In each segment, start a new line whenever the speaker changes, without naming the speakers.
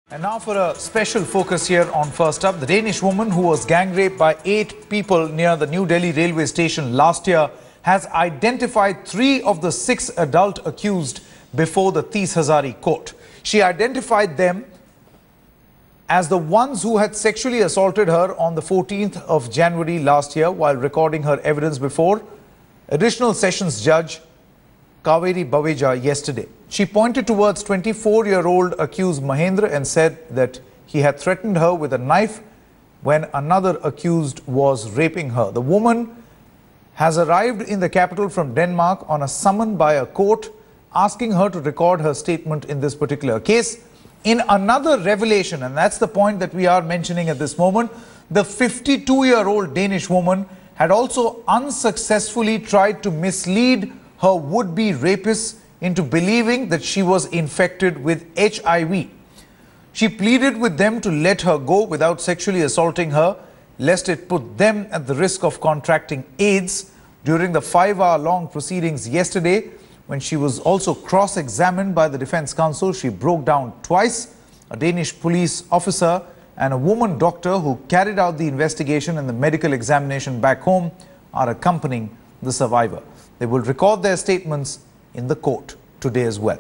And now for a special focus here on First Up. The Danish woman who was gang raped by 8 people near the New Delhi railway station last year has identified 3 of the 6 adult accused before the 30 Hazari court. She identified them as the ones who had sexually assaulted her on the 14th of January last year while recording her evidence before Additional Sessions Judge Kaveri Baweja yesterday. She pointed towards 24-year-old accused Mahendra and said that he had threatened her with a knife when another accused was raping her. The woman has arrived in the capital from Denmark on a summon by a court asking her to record her statement in this particular case. In another revelation, and that's the point that we are mentioning at this moment, the 52-year-old Danish woman had also unsuccessfully tried to mislead her would-be rapist into believing that she was infected with HIV. She pleaded with them to let her go without sexually assaulting her, lest it put them at the risk of contracting AIDS. During the 5-hour-long proceedings yesterday, when she was also cross-examined by the defense counsel, she broke down twice. A Danish police officer and a woman doctor who carried out the investigation and the medical examination back home are accompanying the survivor. They will record their statements in the court today as well.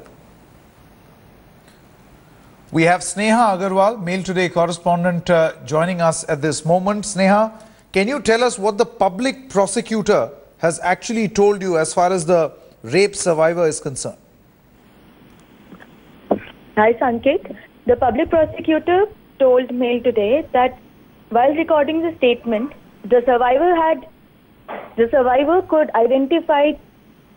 We have Sneha Agarwal, Mail Today correspondent, joining us at this moment. Sneha, can you tell us what the public prosecutor has actually told you as far as the rape survivor is concerned?
Hi Sanket. The public prosecutor told Mail Today that while recording the statement, the survivor could identify,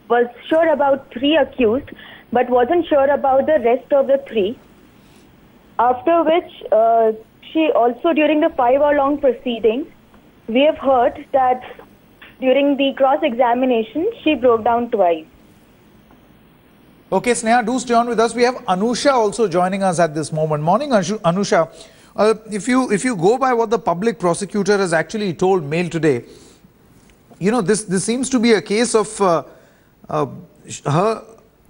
was sure about 3 accused, but wasn't sure about the rest of the 3. After which, she also, during the 5-hour-long proceedings, we have heard that during the cross-examination, she broke down twice.
Okay, Sneha, do stay on with us. We have Anusha also joining us at this moment. Morning, Anusha. If you go by what the public prosecutor has actually told Mail Today, you know, this seems to be a case of her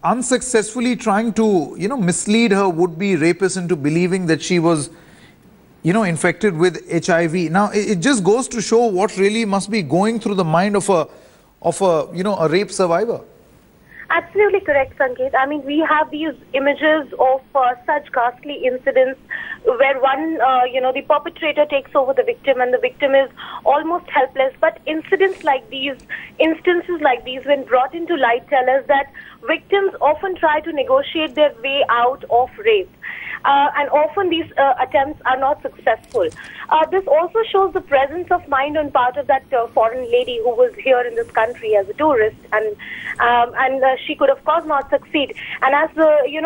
unsuccessfully trying to, mislead her would-be rapist into believing that she was, infected with HIV. Now, it just goes to show what really must be going through the mind of a rape survivor.
Absolutely correct, Sanket. I mean, we have these images of such ghastly incidents where one, the perpetrator takes over the victim and the victim is almost helpless. But instances like these, when brought into light, tell us that victims often try to negotiate their way out of rape. And often these attempts are not successful. This also shows the presence of mind on part of that foreign lady who was here in this country as a tourist, and she could of course not succeed. And as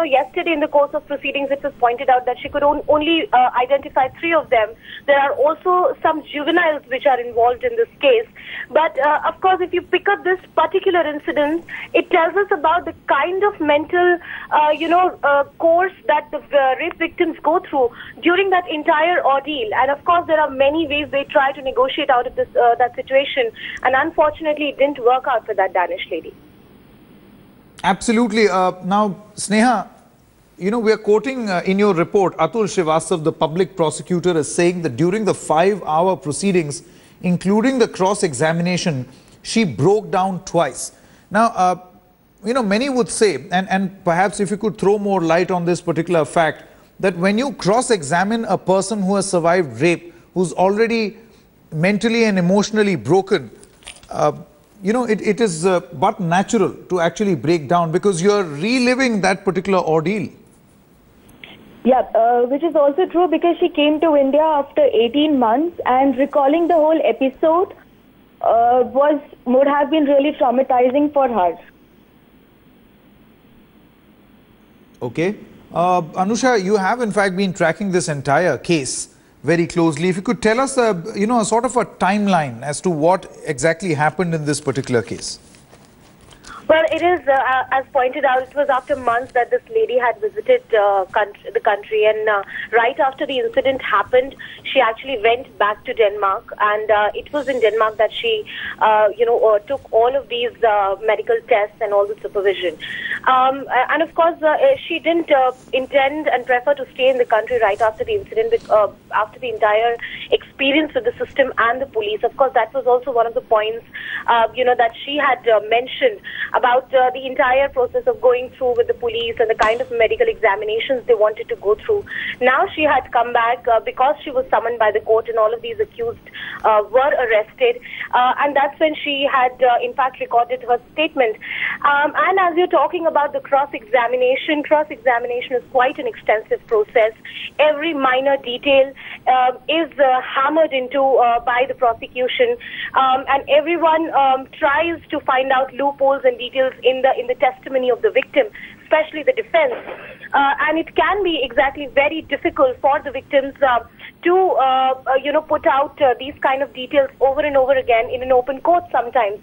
yesterday in the course of proceedings, it was pointed out that she could only identify 3 of them. There are also some juveniles which are involved in this case. But of course, if you pick up this particular incident, it tells us about the kind of mental, course that the rape victims go through during that entire ordeal. And of course, there are many ways they try to negotiate out of this that situation. And unfortunately, it didn't work out for that Danish lady.
Absolutely. Now, Sneha, we are quoting in your report, Atul Srivastav, the public prosecutor, is saying that during the 5-hour proceedings, including the cross-examination, she broke down twice. Now, many would say, and perhaps if you could throw more light on this particular fact, that when you cross-examine a person who has survived rape, who's already mentally and emotionally broken, it is but natural to actually break down because you're reliving that particular ordeal.
Yeah, which is also true because she came to India after 18 months and recalling the whole episode would have been really traumatizing for her.
Okay. Anusha, you have in fact been tracking this entire case very closely. If you could tell us, a sort of a timeline as to what exactly happened in this particular case.
Well, it is, as pointed out, it was after months that this lady had visited the country, and right after the incident happened, she actually went back to Denmark, and it was in Denmark that she, took all of these medical tests and all the supervision. And of course, she didn't intend and prefer to stay in the country right after the incident, after the entire experience with the system and the police. Of course, that was also one of the points, that she had mentioned about the entire process of going through with the police and the kind of medical examinations they wanted to go through. Now she had come back because she was summoned by the court, and all of these accused were arrested. And that's when she had, in fact, recorded her statement. And as you're talking about the cross-examination is quite an extensive process. Every minor detail is hammered into by the prosecution, and everyone tries to find out loopholes and details in the testimony of the victim, especially the defense. And it can be exactly very difficult for the victims to put out these kind of details over and over again in an open court sometimes.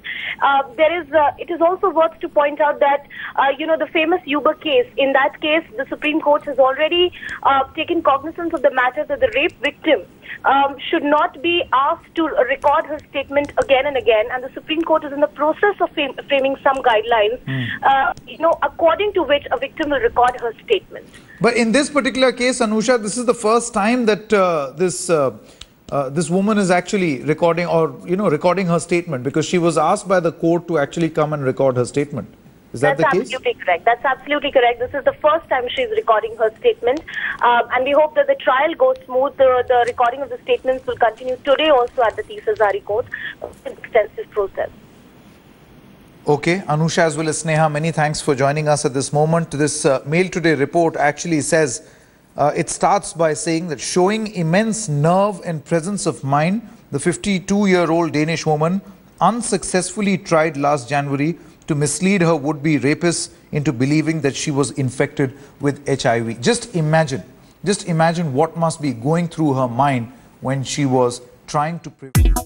It is also worth to point out that, the famous Uber case, in that case, the Supreme Court has already taken cognizance of the matter that the rape victim should not be asked to record her statement again and again, and the Supreme Court is in the process of framing some guidelines, according to which a victim will record her statement.
But in this particular case, Anusha, this is the first time that this woman is actually recording her statement, because she was asked by the court to actually come and record her statement. Is that the case? That's
absolutely correct. That's absolutely correct. This is the first time she's recording her statement, and we hope that the trial goes smooth. The recording of the statements will continue today also at the Tisazari court. It's an extensive process.
Okay, Anusha as well as Sneha, many thanks for joining us at this moment. This Mail Today report actually says, it starts by saying that showing immense nerve and presence of mind, the 52-year-old Danish woman unsuccessfully tried last January to mislead her would-be rapist into believing that she was infected with HIV. Just imagine what must be going through her mind when she was trying to prevent